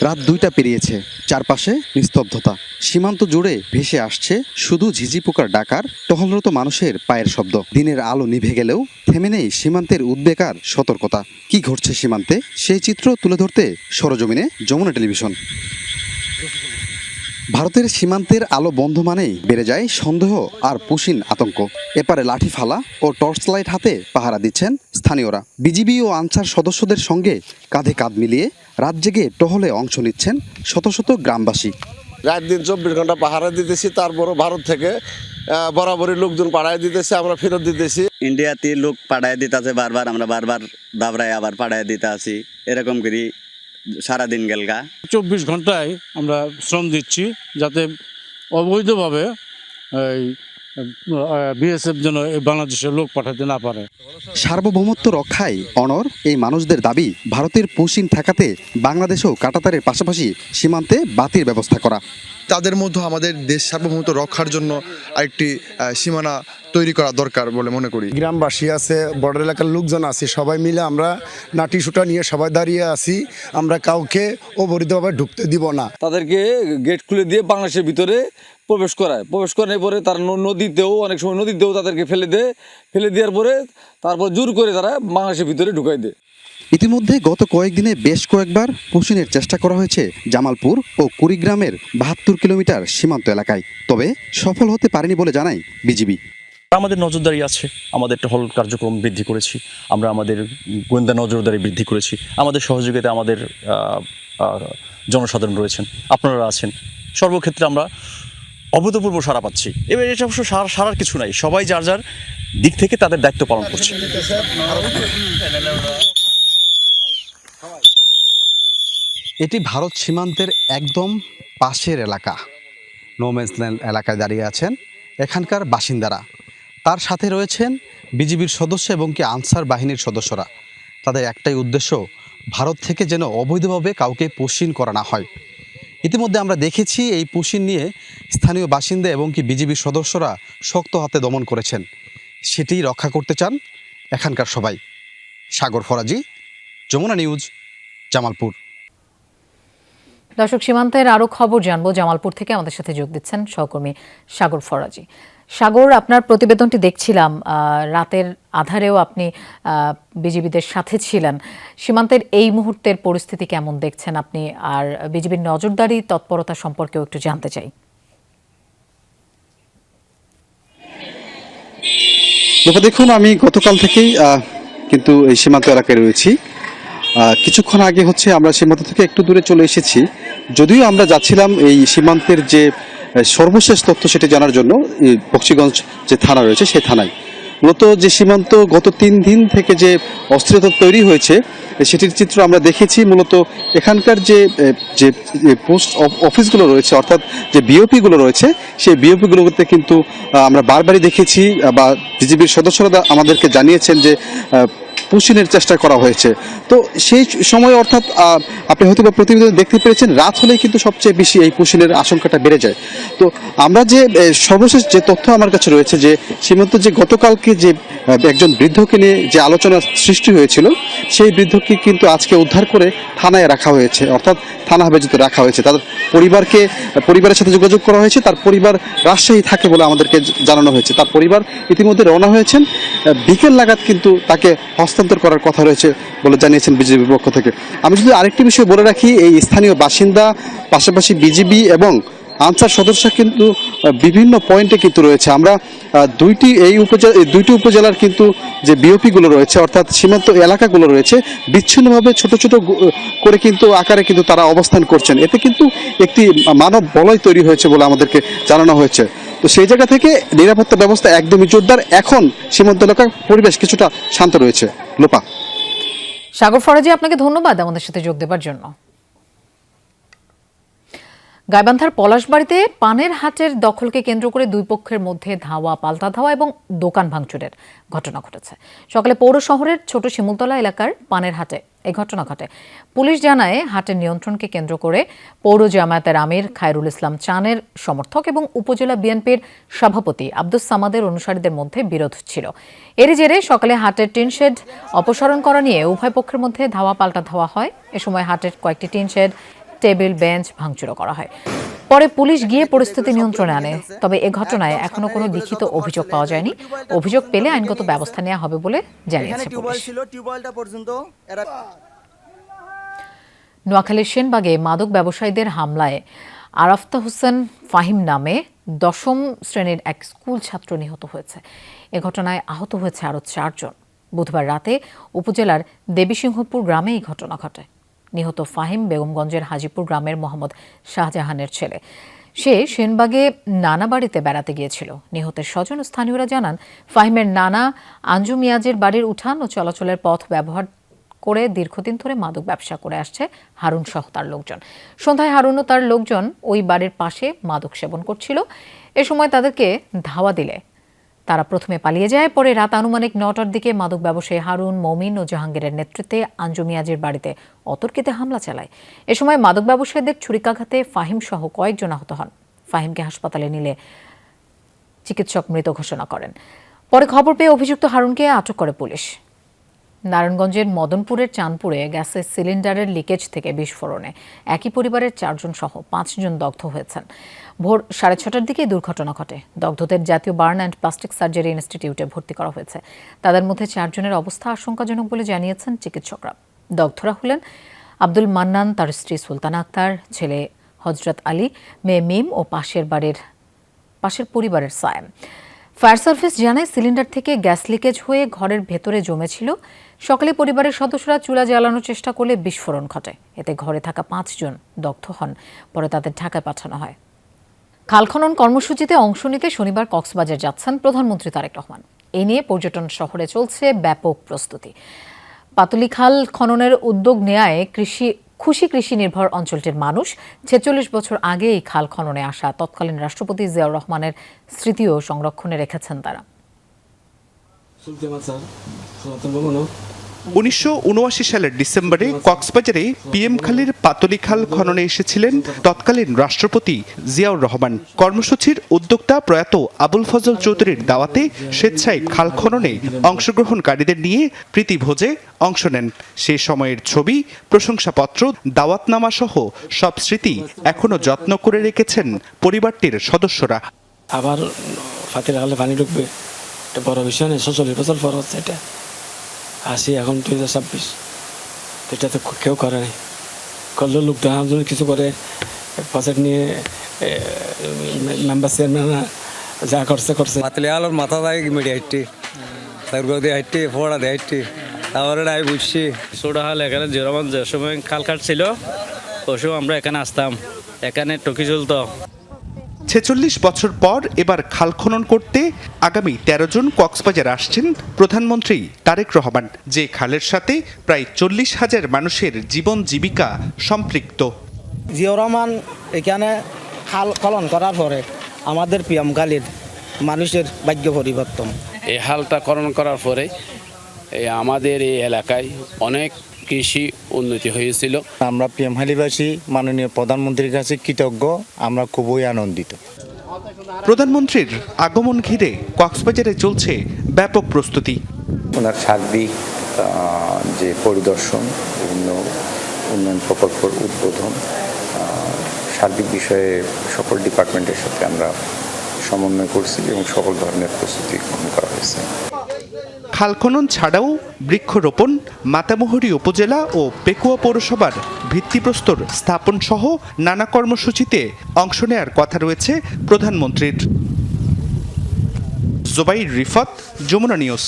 রাত 2টা পেরিয়েছে, চারপাশে নিস্তব্ধতা। সীমান্ত জুড়ে ভেসে আসছে শুধু ঝিঝি পোকার ডাকার, টহলরত মানুষের পায়ের শব্দ। দিনের আলো নিভে গেলেও থেমে নেই সীমান্তের উদ্বেগ আর সতর্কতা। কি ঘটছে সীমান্তে, সেই চিত্র তুলে ধরতে সরজমিনে যমুনা টেলিভিশন। ভারতের সীমান্তের আলো বন্ধ মানেই বেড়ে যায় সন্দেহ আর পুশিন আতঙ্ক। এপারে লাঠি ফালা ও টর্চ লাইট হাতে পাহারা দিচ্ছেন স্থানীয়রা। বিজিবি ও আনসার সদস্যদের সঙ্গে কাঁধে কাঁধ মিলিয়ে রাত জেগে টহলে অংশ নিচ্ছেন শত শত গ্রামবাসী। রাত দিন 24 ঘন্টা পাহারা দিতেছি, তারপরও ভারত থেকে বরাবরই লোকজন পাঠায় দিতেছে, আমরা ফেরত দিতেছি। ইন্ডিয়াতে লোক পাঠায় দিতেছে বারবার, আমরা বারবার দাবরায় আবার পাঠায় দিতে আসি, এরকম করি সারাদিন গেলগা। 24 ঘন্টায় আমরা শ্রম দিচ্ছি যাতে অবৈধভাবে বিএসএফ যেন বাংলাদেশের লোক পাঠাতে না পারে। সার্বভৌমত্ব রক্ষায় অনর এই মানুষদের দাবি, ভারতের পুশিন ঠেকাতে বাংলাদেশেও কাঁটাতারের পাশাপাশি সীমান্তে বাতির ব্যবস্থা করা। তাদের মধ্যে আমাদের দেশ সার্বভৌমত্ব রক্ষার জন্য আরেকটি সীমানা তৈরি করা দরকার বলে মনে করি। গ্রামবাসী আছে, বর্ডার এলাকার লোকজন আছে, সবাই মিলে আমরা নাটি সুটা নিয়ে সবাই দাঁড়িয়ে আছি। আমরা কাউকে অবৈধভাবে ঢুকতে দিব না। তাদেরকে গেট খুলে দিয়ে বাংলাদেশের ভিতরে প্রবেশ করার পরে তারা নদীতেও, অনেক সময় নদীতেও তাদেরকে ফেলে দেওয়ার পরে তারপর জোর করে তারা বাংলাদেশের ভিতরে ঢুকাই দেয়। ইতিমধ্যে গত কয়েকদিনে বেশ কয়েকবার পুশিনের চেষ্টা করা হয়েছে জামালপুর ও কুড়িগ্রামের ৭২ কিলোমিটার সীমান্ত এলাকায়, তবে সফল হতে পারেনি বলে জানায় বিজিবি। আমাদের নজরদারি আছে, আমাদের টহল কার্যক্রম বৃদ্ধি করেছি, আমরা আমাদের গোয়েন্দা নজরদারি বৃদ্ধি করেছি, আমাদের সহযোগিতা আমাদের জনসাধারণ রয়েছেন, আপনারা আছেন, সর্বক্ষেত্রে আমরা অভূতপূর্ব সাড়া পাচ্ছি। এবার এটা অবশ্য সারার কিছু নাই, সবাই যার যার দিক থেকে তাদের দায়িত্ব পালন করছে। এটি ভারত সীমান্তের একদম পাশের এলাকা, নোম্যান্সল্যান্ড এলাকায় দাঁড়িয়ে আছেন এখানকার বাসিন্দারা। তার সাথে রয়েছেন বিজিবির সদস্য এবং কি আনসার বাহিনীর সদস্যরা। তাদের একটাই উদ্দেশ্য, ভারত থেকে যেন অবৈধভাবে কাউকে পুশিন করা না হয়। ইতিমধ্যে আমরা দেখেছি এই পুশিন নিয়ে স্থানীয় বাসিন্দা এবং কি বিজিবির সদস্যরা শক্ত হাতে দমন করেছেন, সেটি রক্ষা করতে চান এখানকার সবাই। সাগর ফরাজি, যমুনা নিউজ, জামালপুর। দর্শক, সীমান্তের আরও খবর জানবো। জামালপুর থেকে আমাদের সাথে যোগ দিচ্ছেন সহকর্মী সাগর ফরাজি। সাগর, আপনার প্রতিবেদনটি দেখছিলাম, রাতের আধারেও আপনি বিজিবিদের সাথে ছিলেন। সীমান্তের এই মুহূর্তের পরিস্থিতি কেমন দেখছেন আপনি, আর বিজিবির নজরদারি তৎপরতা সম্পর্কেও একটু জানতে চাই। দেখুন, আমি গতকাল থেকেই কিন্তু এই সীমান্ত এলাকায় রয়েছি। কিছুক্ষণ আগে আমরা সীমান্ত থেকে একটু দূরে চলে এসেছি, যদিও আমরা যাচ্ছিলাম এই সীমান্তের যে সর্বশেষ তথ্য সেটি জানার জন্য বকশীগঞ্জ যে থানা রয়েছে সেই থানায়। মূলত যে সীমান্ত গত 3 দিন থেকে যে অস্থিরতা তৈরি হয়েছে সেটির চিত্র আমরা দেখেছি। মূলত এখানকার যে পোস্ট অফিসগুলো রয়েছে, অর্থাৎ যে বিওপিগুলো রয়েছে, সেই বিওপিগুলোতে কিন্তু আমরা বারবারই দেখেছি বা বিজিবির সদস্যরা আমাদেরকে জানিয়েছেন যে পুশিনের চেষ্টা করা হয়েছে। তো সেই সময় অর্থাৎ আপনি হয়তো বা প্রতিবেদন দেখতে পেরেছেন, রাত হলেই কিন্তু সবচেয়ে বেশি এই পুশিনের আশঙ্কাটা বেড়ে যায়। তো আমরা যে সর্বশেষ যে তথ্য আমার কাছে রয়েছে, যে সীমান্ত যে গতকালকে যে একজন বৃদ্ধকে নিয়ে যে আলোচনার সৃষ্টি হয়েছিল, সেই বৃদ্ধকে কিন্তু আজকে উদ্ধার করে থানায় রাখা হয়েছে, অর্থাৎ থানা হেফাজতে রাখা হয়েছে। তাদের পরিবারের সাথে যোগাযোগ করা হয়েছে। তার পরিবার রাজশাহী থাকে বলে আমাদেরকে জানানো হয়েছে। তার পরিবার ইতিমধ্যে রওনা হয়েছেন। বিকেল নাগাদ কিন্তু তাকে হস্তান্তর করার কথা রয়েছে বলে জানিয়েছেন বিজিবির পক্ষ থেকে। আমি যদি আরেকটি বিষয় বলে রাখি, এই স্থানীয় বাসিন্দা, পাশাপাশি বিজিবি এবং আনসার সদস্য কিন্তু বিভিন্ন পয়েন্টে কিন্তু রয়েছে। আমরা দুইটি উপজেলার কিন্তু যে বিওপিগুলো রয়েছে, অর্থাৎ সীমান্ত এলাকাগুলো রয়েছে, বিচ্ছিন্নভাবে ছোট ছোট করে কিন্তু আকারে কিন্তু তারা অবস্থান করছেন। এতে কিন্তু একটি মানব বলয় তৈরি হয়েছে বলে আমাদেরকে জানানো হয়েছে। তো সেই জায়গা থেকে নিরাপত্তা ব্যবস্থা একদমই জোরদার। এখন সীমান্ত এলাকার পরিবেশ কিছুটা শান্ত রয়েছে। লোপা। সাগর ফরাজি, আপনাকে ধন্যবাদ আমাদের সাথে যোগ দেবার জন্য। গাইবান্ধার পলাশবাড়িতে পানের হাটের দখলকে কেন্দ্র করে দুই পক্ষের মধ্যে ধাওয়া পাল্টা ধাওয়া এবং দোকান ভাঙচুরের ঘটনা ঘটেছে। সকালে পৌর শহরের ছোট শিমুলতলা এলাকার পানের হাটে এই ঘটনা ঘটে। পুলিশ জানায়, হাটের নিয়ন্ত্রণকে কেন্দ্র করে পৌর জামায়াতের আমির খায়রুল ইসলাম চানের সমর্থক এবং উপজেলা বিএনপির সভাপতি আব্দুস সামাদের অনুসারীদের মধ্যে বিরোধ ছিল। এরই জেরে সকালে হাটের টিনশেড অপসারণ করা নিয়ে উভয় পক্ষের মধ্যে ধাওয়া পাল্টা ধাওয়া হয়। এ সময় হাটের কয়েকটি টিনশেড, টেবিল, বেঞ্চ ভাঙচুর করা হয়। পরে পুলিশ গিয়ে পরিস্থিতি নিয়ন্ত্রণে আনে। তবে এ ঘটনায় এখনো কোনো লিখিত অভিযোগ পাওয়া যায়নি। অভিযোগ পেলে আইনগত ব্যবস্থা নেওয়া হবে বলে জানিয়েছে পুলিশ। নোয়াখালীর সেনবাগে মাদক ব্যবসায়ীদের হামলায় আরাফতা হোসেন ফাহিম নামে 10ম শ্রেণীর এক স্কুল ছাত্র নিহত হয়েছে। এ ঘটনায় আহত হয়েছে আরও 4 জন। বুধবার রাতে উপজেলার দেবীসিংহপুর গ্রামে এই ঘটনা ঘটে। নিহত ফাহিম বেগমগঞ্জের হাজিপুর গ্রামের মোহাম্মদ শাহজাহানের ছেলে। সে সেনবাগে নানা বাড়িতে বেড়াতে গিয়েছিল। নিহতের স্বজন ও স্থানীয়রা জানান, ফাহিমের নানা আঞ্জু মিয়াজের বাড়ির উঠান ও চলাচলের পথ ব্যবহার করে দীর্ঘদিন ধরে মাদক ব্যবসা করে আসছে হারুন সহ তার লোকজন। সন্ধ্যায় হারুন ও তার লোকজন ওই বাড়ির পাশে মাদক সেবন করছিল। এ সময় তাদেরকে ধাওয়া দিলে তারা প্রথমে পালিয়ে যায়। পরে রাত আনুমানিক 9টার দিকে মাদক ব্যবসায়ী হারুন, মমিন ও জাহাঙ্গীরের নেতৃত্বে আঞ্জু মিয়াজের বাড়িতে অতর্কিতে হামলা চালায়। এ সময় মাদক ব্যবসায়ীদের ছুরিকাঘাতে ফাহিম সহ কয়েকজন আহত হন। ফাহিমকে হাসপাতালে নিলে চিকিৎসক মৃত ঘোষণা করেন। পরে খবর পেয়ে অভিযুক্ত হারুনকে আটক করে পুলিশ। নারায়ণগঞ্জের মদনপুরের চাঁদপুরে গ্যাসের সিলিন্ডারের লিকেজ থেকে বিস্ফোরণে একই পরিবারের 4 জন সহ 5 জন দগ্ধ হয়েছেন। ভোর 6:30টার দিকে দুর্ঘটনা ঘটে। দগ্ধদের জাতীয় বার্ন অ্যান্ড প্লাস্টিক সার্জারি ইনস্টিটিউটে ভর্তি করা হয়েছে। তাদের মধ্যে 4 জনের অবস্থা আশঙ্কাজনক বলে জানিয়েছেন চিকিৎসকরা। দগ্ধরা হলেন আব্দুল মান্নান, তার স্ত্রী সুলতানা আক্তার, ছেলে হজরত আলী, মেয়ে মিম ও পাশের পরিবারের সায়েম। ফায়ার সার্ভিস জানায় সিলিন্ডার থেকে গ্যাস লিকেজ হয়ে ঘরের ভেতরে জমেছিল। সকালে পরিবারের সদস্যরা চুলা জ্বালানোর চেষ্টা করলে বিস্ফোরণ ঘটে। এতে ঘরে থাকা 5 জন দগ্ধ হন। পরে তাদের ঢাকায় পাঠানো হয়। খাল খনন কর্মসূচিতে অংশ নিতে শনিবার কক্সবাজার যাচ্ছেন প্রধানমন্ত্রী তারেক রহমান। এই নিয়ে পর্যটন শহরে চলছে ব্যাপক প্রস্তুতি। পাতুলি খাল খননের উদ্যোগ নেয়ায় খুশি কৃষি নির্ভর অঞ্চলটির মানুষ। 46 বছর আগে এই খাল খননে আসা তৎকালীন রাষ্ট্রপতি জিয়াউর রহমানের স্মৃতিও সংরক্ষণে রেখেছেন তারা। 1979 সালের ডিসেম্বরে কক্সবাজারে পিএম খালির পাতলি খাল খননে এসেছিলেন তৎকালীন রাষ্ট্রপতি জিয়াউর রহমান। কর্মসূচির উদ্যোক্তা প্রয়াত আবুল ফজল চৌধুরীর দাওয়াতে স্বেচ্ছায় খাল খননে অংশগ্রহণকারীদের নিয়ে প্রীতিভোজে অংশ নেন। সে সময়ের ছবি, প্রশংসাপত্র, দাওয়াতনামা সহ সব স্মৃতি এখনো যত্ন করে রেখেছেন পরিবারটির সদস্যরা। আবার ফাতিল খালে পানি ঢুকবে, এটা বড় বিষয় নেই। 46 বছর পর হচ্ছে এটা। আসি এখন 2026, এটা তো কেউ করে নাই। করলেও লোক দেখার জন্য কিছু করে, প্রজেক্ট নিয়ে মেম্বার চেয়ারম্যানরা যা করছে মাতলে আলোর মাথা যায় মিডিয়া হাইটটি, তারপর দিয়ে হাইটটি, ফোড়া দিয়ে হাইটটি, তারপরে আমি বুঝছি ছোটো হাল এখানে যেরকম যে সময় খাল কাটছিল ওই সময় আমরা এখানে আসতাম, এখানে টকি চলতো। 46 বছর পর এবার খাল খনন করতে আগামী 13 জন কক্সবাজার আসছেন প্রধানমন্ত্রী তারেক রহমান, যে খালের সাথে প্রায় 40,000 মানুষের জীবন জীবিকা সম্পৃক্ত। জিয়াউর রহমান এখানে খাল খনন করার পরে আমাদের পিএম খালির মানুষের ভাগ্য পরিবর্তন। এই হালটা খনন করার পরে আমাদের এই এলাকায় অনেক কৃষি উন্নতি হয়েছিল। আমরা পিএম খালিবাসী মাননীয় প্রধানমন্ত্রীর কাছে কৃতজ্ঞ, আমরা খুবই আনন্দিত। প্রধানমন্ত্রীর আগমন ঘিরে কক্সবাজারে চলছে ব্যাপক প্রস্তুতি। ওনার সার্বিক যে পরিদর্শন, বিভিন্ন উন্নয়ন প্রকল্পের উদ্বোধন, সার্বিক বিষয়ে সকল ডিপার্টমেন্টের সাথে আমরা সমন্বয় করছি এবং সকল ধরনের প্রস্তুতি গ্রহণ করা হয়েছে। খাল খনন ছাড়াও বৃক্ষরোপণ, মাতামুহুরী উপজেলা ও পেকুয়া পৌরসভার ভিত্তিপ্রস্তর স্থাপন সহ নানা কর্মসূচিতে অংশ নেয়ার কথা রয়েছে প্রধানমন্ত্রীর। জুবাইর রিফাত, যমুনা নিউজ।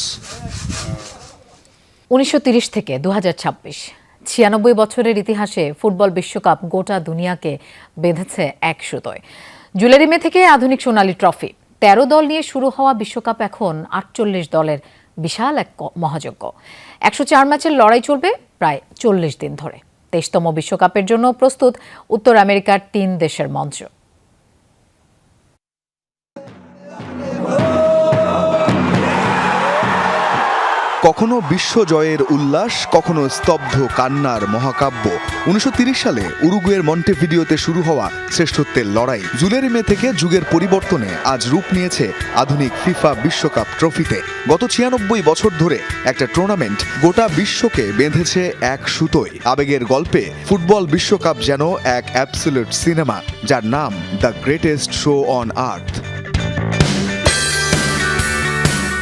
1930 থেকে 2026, 96 বছরের ইতিহাসে ফুটবল বিশ্বকাপ গোটা দুনিয়াকে বেঁধেছে এক সুতোয়। জুয়েলারি মে থেকে আধুনিক সোনালী ট্রফি, 13 দল নিয়ে শুরু হওয়া বিশ্বকাপ এখন 48 দলের বিশাল এক মহাযজ্ঞ। 104 ম্যাচের লড়াই চলবে প্রায় 40 দিন ধরে। 23তম বিশ্বকাপের জন্য প্রস্তুত উত্তর আমেরিকার 3 দেশের মঞ্চ। কখনো বিশ্বজয়ের উল্লাস, কখনো স্তব্ধ কান্নার মহাকাব্য। 1930 সালে উরুগুয়ের মন্টেভিডিওতে শুরু হওয়া শ্রেষ্ঠত্বের লড়াই জুয়েলারি মে থেকে যুগের পরিবর্তনে আজ রূপ নিয়েছে আধুনিক ফিফা বিশ্বকাপ ট্রফিতে। গত 96 বছর ধরে একটা টুর্নামেন্ট গোটা বিশ্বকে বেঁধেছে এক সুতোয়। আবেগের গল্পে ফুটবল বিশ্বকাপ যেন এক অ্যাবসলিউট সিনেমা, যার নাম the greatest show on earth.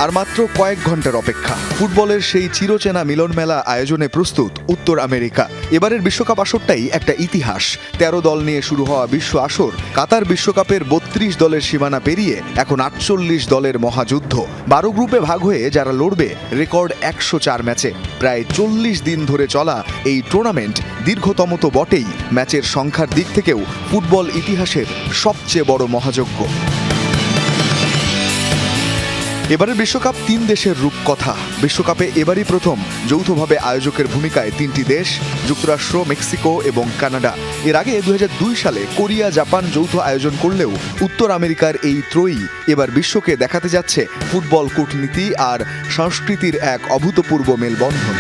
আর মাত্র কয়েক ঘন্টার অপেক্ষা, ফুটবলের সেই চিরচেনা মিলন মেলা আয়োজনে প্রস্তুত উত্তর আমেরিকা। এবারের বিশ্বকাপ আসরটাই একটা ইতিহাস। 13 দল নিয়ে শুরু হওয়া বিশ্ব আসর কাতার বিশ্বকাপের 32 দলের সীমানা পেরিয়ে এখন 48 দলের মহাযুদ্ধ। 12 গ্রুপে ভাগ হয়ে যারা লড়বে রেকর্ড 104 ম্যাচে। প্রায় 40 দিন ধরে চলা এই টুর্নামেন্ট দীর্ঘতম তো বটেই, ম্যাচের সংখ্যার দিক থেকেও ফুটবল ইতিহাসের সবচেয়ে বড় মহাযজ্ঞ। এবারের বিশ্বকাপ 3 দেশের রূপকথা। বিশ্বকাপে এবারই প্রথম যৌথভাবে আয়োজকের ভূমিকায় 3টি দেশ, যুক্তরাষ্ট্র, মেক্সিকো এবং কানাডা। এর আগে 2002 সালে কোরিয়া, জাপান যৌথ আয়োজন করলেও উত্তর আমেরিকার এই ত্রয়ী এবার বিশ্বকে দেখাতে যাচ্ছে ফুটবল কূটনীতি আর সংস্কৃতির এক অভূতপূর্ব মেলবন্ধন।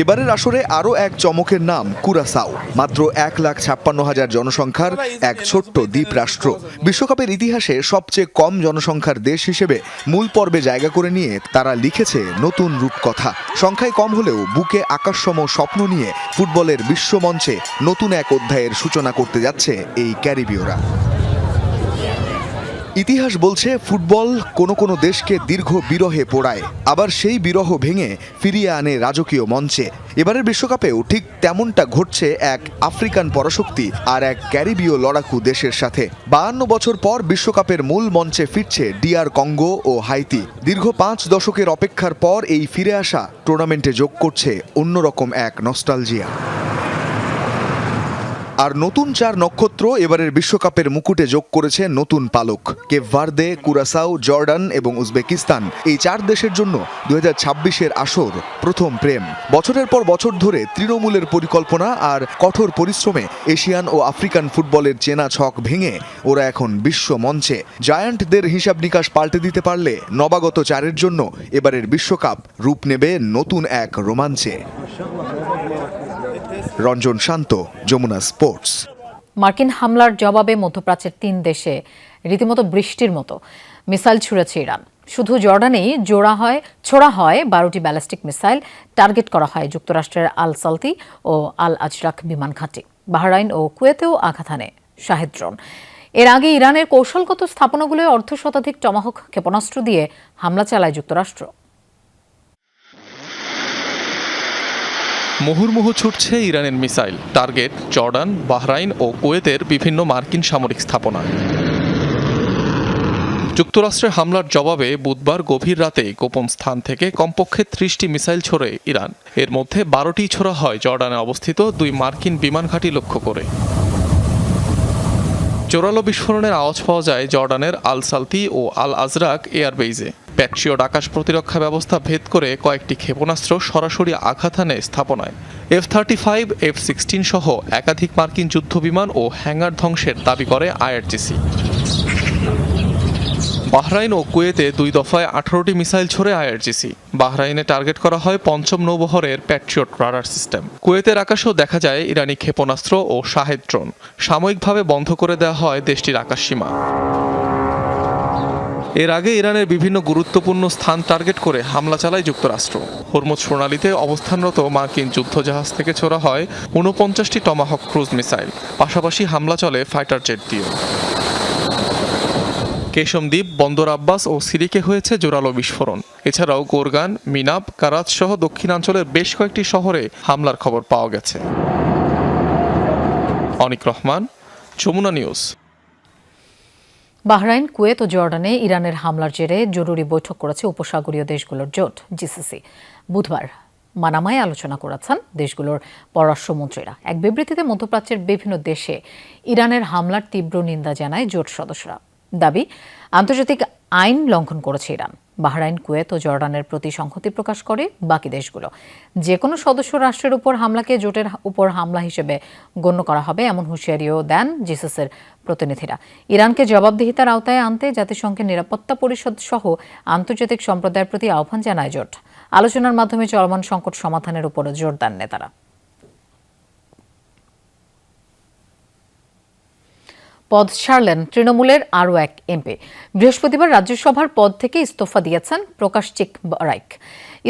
এবারের আসরে আরও এক চমকের নাম কুরাসাও। মাত্র 1,56,000 জনসংখ্যার এক ছোট্ট দ্বীপ রাষ্ট্র। বিশ্বকাপের ইতিহাসে সবচেয়ে কম জনসংখ্যার দেশ হিসেবে মূল পর্বে জায়গা করে নিয়ে তারা লিখেছে নতুন রূপকথা। সংখ্যায় কম হলেও বুকে আকাশসম স্বপ্ন নিয়ে ফুটবলের বিশ্বমঞ্চে নতুন এক অধ্যায়ের সূচনা করতে যাচ্ছে এই ক্যারিবীয়রা। ইতিহাস বলছে ফুটবল কোনো কোনো দেশকে দীর্ঘ বিরহে পোড়ায়, আবার সেই বিরহ ভেঙে ফিরিয়ে আনে রাজকীয় মঞ্চে। এবারের বিশ্বকাপেও ঠিক তেমনটা ঘটছে এক আফ্রিকান পরাশক্তি আর এক ক্যারিবীয় লড়াকু দেশের সাথে। 52 বছর পর বিশ্বকাপের মূল মঞ্চে ফিরছে DR কঙ্গো ও হাইতি। দীর্ঘ 5 দশকের অপেক্ষার পর এই ফিরে আসা টুর্নামেন্টে যোগ করছে অন্যরকম এক নস্টালজিয়া। আর নতুন 4 নক্ষত্র এবারের বিশ্বকাপের মুকুটে যোগ করেছে নতুন পালক। কেপ ভার্দে, কুরাসাও, জর্ডান এবং উজবেকিস্তান, এই 4 দেশের জন্য 2026-এর আসর প্রথম প্রেম। বছরের পর বছর ধরে তৃণমূলের পরিকল্পনা আর কঠোর পরিশ্রমে এশিয়ান ও আফ্রিকান ফুটবলের চেনা ছক ভেঙে ওরা এখন বিশ্ব মঞ্চে। জায়ান্টদের হিসাব নিকাশ পাল্টে দিতে পারলে নবাগত 4-এর জন্য এবারের বিশ্বকাপ রূপ নেবে নতুন এক রোমাঞ্চে। রঞ্জন শান্ত, যমুনা স্পোর্টস। মার্কিন হামলার জবাবে মধ্যপ্রাচ্যের 3 দেশে রীতিমতো বৃষ্টির মতো মিসাইল ছুড়েছে ইরান। শুধু জর্ডানেই ছোড়া হয় 12টি ব্যালিস্টিক মিসাইল। টার্গেট করা হয় যুক্তরাষ্ট্রের আল সালতি ও আল আজরাক বিমান ঘাঁটি। বাহরাইন ও কুয়েতেও আঘাত হানে শাহেদ ড্রোন। এর আগে ইরানের কৌশলগত স্থাপনাগুলোয় অর্ধশতাধিক টমাহক ক্ষেপণাস্ত্র দিয়ে হামলা চালায় যুক্তরাষ্ট্র। মুহুর্মুহু ছুটছে ইরানের মিসাইল। টার্গেট জর্ডান, বাহরাইন ও কুয়েতের বিভিন্ন মার্কিন সামরিক স্থাপনা। যুক্তরাষ্ট্রের হামলার জবাবে বুধবার গভীর রাতে গোপন স্থান থেকে কমপক্ষে 30টি মিসাইল ছোড়ে ইরান। এর মধ্যে 12টি ছোড়া হয় জর্ডানে অবস্থিত 2 মার্কিন বিমান ঘাঁটি লক্ষ্য করে। জোরালো বিস্ফোরণের আওয়াজ পাওয়া যায় জর্ডানের আল সালতি ও আল আজরাক এয়ারবেইজে। প্যাট্রিয়ট আকাশ প্রতিরক্ষা ব্যবস্থা ভেদ করে কয়েকটি ক্ষেপণাস্ত্র সরাসরি আঘাত হানে স্থাপনায়। F-35, F-16 সহ একাধিক মার্কিন যুদ্ধবিমান ও হ্যাঙ্গার ধ্বংসের দাবি করে IRGC। বাহরাইন ও কুয়েতে 2 দফায় 18টি মিসাইল ছোড়ে IRGC। বাহরাইনে টার্গেট করা হয় 5ম নৌবহরের প্যাট্রিয়ট রাডার সিস্টেম। কুয়েতের আকাশেও দেখা যায় ইরানি ক্ষেপণাস্ত্র ও শাহেদ ড্রোন। সাময়িকভাবে বন্ধ করে দেওয়া হয় দেশটির আকাশসীমা। এর আগে ইরানের বিভিন্ন গুরুত্বপূর্ণ স্থান টার্গেট করে হামলা চালায় যুক্তরাষ্ট্র। হরমুজ প্রণালীতে অবস্থানরত মার্কিন যুদ্ধজাহাজ থেকে ছোড়া হয় 49টি টমাহক ক্রুজ মিসাইল। পাশাপাশি হামলা চলে ফাইটার জেট দিয়েও। কেশম দ্বীপ, বন্দর আব্বাস ও সিরিকে হয়েছে জোরালো বিস্ফোরণ। এছাড়াও গোরগান, মিনাব, কারাচ সহ দক্ষিণাঞ্চলের বেশ কয়েকটি শহরে হামলার খবর পাওয়া গেছে। Anik Rahman, Jamuna news. Bahrain, Kuwait ও জর্ডানে ইরানের হামলার জেরে জরুরি বৈঠক করেছে উপসাগরীয় দেশগুলোর জোট GCC। বুধবার মানামায় আলোচনা করেছেন দেশগুলোর পররাষ্ট্রমন্ত্রীরা। এক বিবৃতিতে মধ্যপ্রাচ্যের বিভিন্ন দেশে ইরানের হামলার তীব্র নিন্দা জানায় জোট সদস্যরা। দাবি, আন্তর্জাতিক আইন লঙ্ঘন করেছে ইরান। বাহরাইন, কুয়েত ও জর্ডানের প্রতি সংহতি প্রকাশ করে বাকি দেশগুলো। যে কোনো সদস্য রাষ্ট্রের উপর হামলাকে জোটের উপর হামলা হিসেবে গণ্য করা হবে এমন হুঁশিয়ারিও দেন GCCর প্রতিনিধিরা। ইরানকে জবাবদিহিতার আওতায় আনতে জাতিসংঘের নিরাপত্তা পরিষদ সহ আন্তর্জাতিক সম্প্রদায়ের প্রতি আহ্বান জানায় জোট। আলোচনার মাধ্যমে চলমান সংকট সমাধানের উপর জোর দেন নেতারা। পদ ছাড়লেন তৃণমূলের আরও এক এমপি। বৃহস্পতিবার রাজ্যসভার পদ থেকে ইস্তফা দিয়েছেন প্রকাশ চিক রাইক।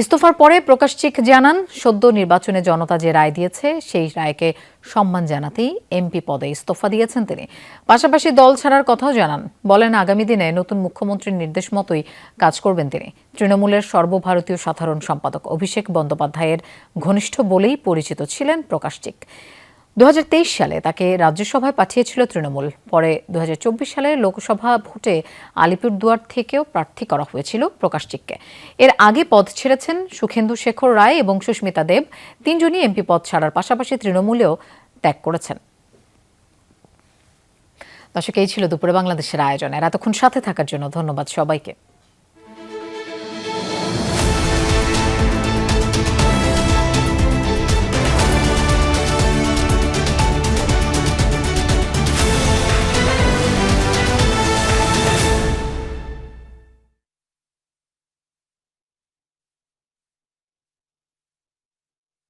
ইস্তফার পরে প্রকাশ চিক জানান, সদ্য নির্বাচনে জনতা যে রায় দিয়েছে সেই রায়কে সম্মান জানাতেই এমপি পদে ইস্তফা দিয়েছেন তিনি। পাশাপাশি দল ছাড়ার কথাও জানান। বলেন, আগামী দিনে নতুন মুখ্যমন্ত্রীর নির্দেশ মতোই কাজ করবেন তিনি। তৃণমূলের সর্বভারতীয় সাধারণ সম্পাদক অভিষেক বন্দ্যোপাধ্যায়ের ঘনিষ্ঠ বলেই পরিচিত ছিলেন প্রকাশ চিক। 2023 সালে তাকে রাজ্যসভায় পাঠিয়েছিল তৃণমূল। পরে 2024 সালে লোকসভা ভোটে আলিপুরদুয়ার থেকেও প্রার্থী করা হয়েছিল প্রকাশ চিককে। এর আগে পদ ছেড়েছেন সুখেন্দু শেখর রায় এবং সুস্মিতা দেব। 3 জনই এমপি পদ ছাড়ার পাশাপাশি তৃণমূলেও ত্যাগ করেছেন। দর্শক, এই ছিল দুপুরে বাংলাদেশের আয়োজনের। এতক্ষণ সাথে থাকার জন্য ধন্যবাদ সবাইকে।